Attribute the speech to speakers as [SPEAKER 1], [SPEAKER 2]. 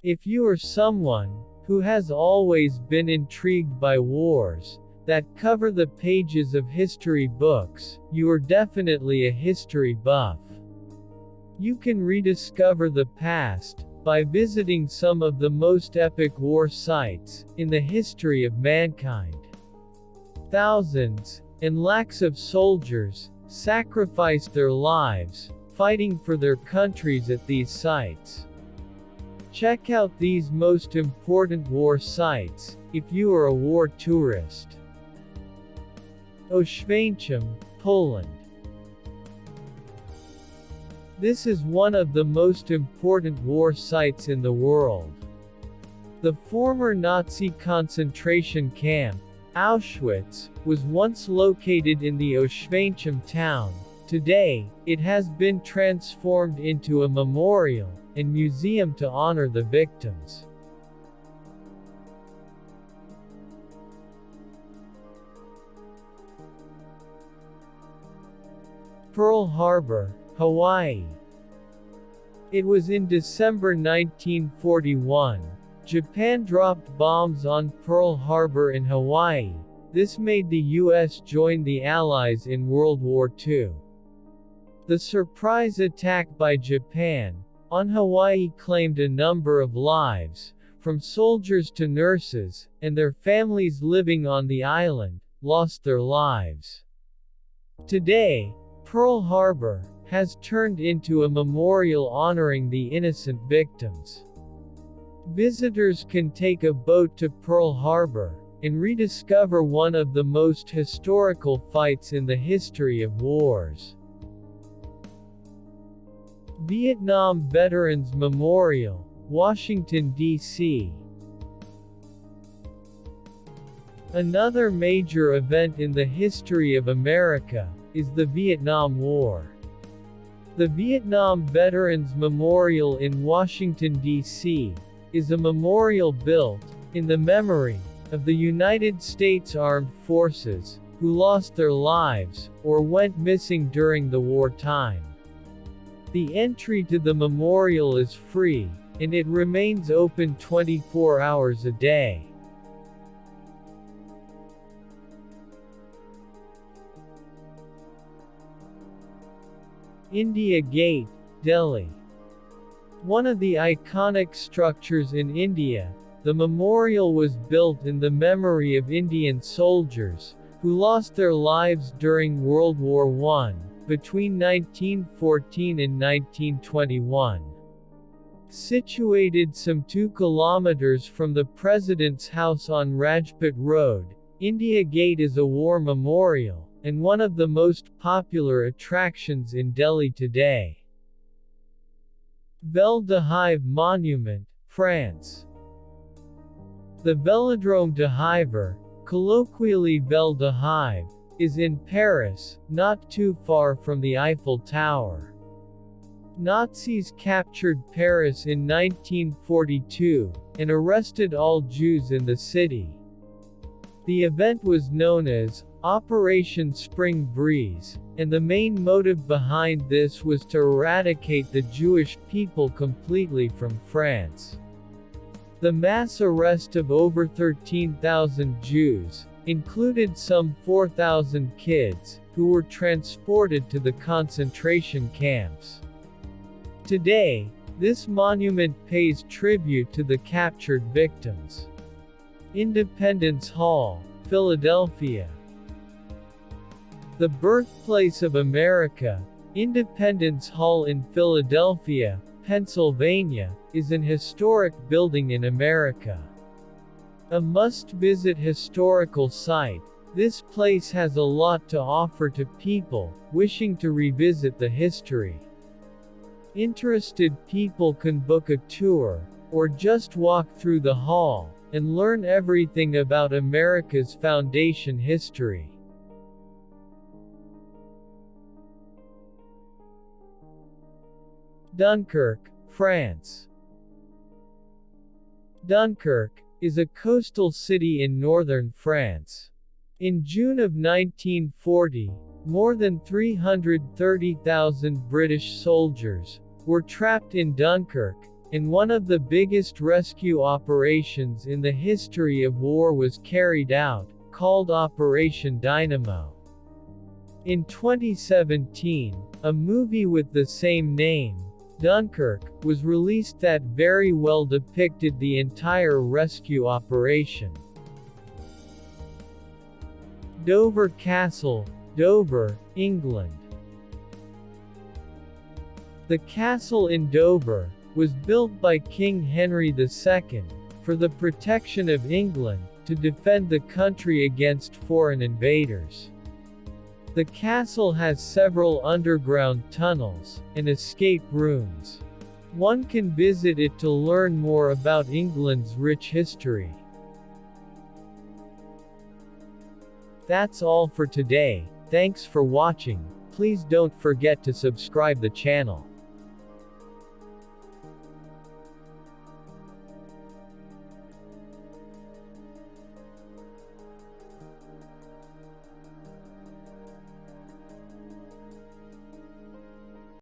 [SPEAKER 1] If you are someone who has always been intrigued by wars that cover the pages of history books, you are definitely a history buff. You can rediscover the past by visiting some of the most epic war sites in the history of mankind. Thousands and lakhs of soldiers sacrificed their lives fighting for their countries at these sites. Check out these most important war sites if you are a war tourist. Oświęcim, Poland. This is one of the most important war sites in the world. The former Nazi concentration camp, Auschwitz, was once located in the Oświęcim town. Today, it has been transformed into a memorial and museum to honor the victims. Pearl Harbor, Hawaii. It was in December 1941. Japan dropped bombs on Pearl Harbor in Hawaii. This made the U.S. join the Allies in World War II. The surprise attack by Japan on Hawaii claimed a number of lives, from soldiers to nurses, and their families living on the island lost their lives. Today, Pearl Harbor has turned into a memorial honoring the innocent victims. Visitors can take a boat to Pearl Harbor and rediscover one of the most historical fights in the history of wars. Vietnam Veterans Memorial, Washington, D.C. Another major event in the history of America is the Vietnam War. The Vietnam Veterans Memorial in Washington, D.C. is a memorial built in the memory of the United States Armed Forces who lost their lives or went missing during the wartime. The entry to the memorial is free, and it remains open 24 hours a day. India Gate, Delhi. One of the iconic structures in India, the memorial was built in the memory of Indian soldiers who lost their lives during World War I, between 1914 and 1921. Situated some 2 kilometers from the President's house on Rajput Road, India Gate is a war memorial, and one of the most popular attractions in Delhi today. Velda Hive Monument, France. The Velodrome de Hive, colloquially Velda Hive, is in Paris, not too far from the Eiffel Tower. Nazis captured Paris in 1942, and arrested all Jews in the city. The event was known as Operation Spring Breeze, and the main motive behind this was to eradicate the Jewish people completely from France. The mass arrest of over 13,000 Jews included some 4,000 kids, who were transported to the concentration camps. Today, this monument pays tribute to the captured victims. Independence Hall, Philadelphia. The birthplace of America, Independence Hall in Philadelphia, Pennsylvania, is an historic building in America. A must-visit historical site, this place has a lot to offer to people wishing to revisit the history. Interested people can book a tour, or just walk through the hall, and learn everything about America's foundation history. Dunkirk, France. Dunkirk is a coastal city in northern France. In June of 1940, more than 330,000 British soldiers were trapped in Dunkirk, and one of the biggest rescue operations in the history of war was carried out, called Operation Dynamo. In 2017, a movie with the same name, Dunkirk, was released that very well depicted the entire rescue operation. Dover Castle, Dover, England. The castle in Dover was built by King Henry II for the protection of England, to defend the country against foreign invaders. The castle has several underground tunnels and escape rooms. One can visit it to learn more about England's rich history. That's all for today. Thanks for watching. Please don't forget to subscribe the channel.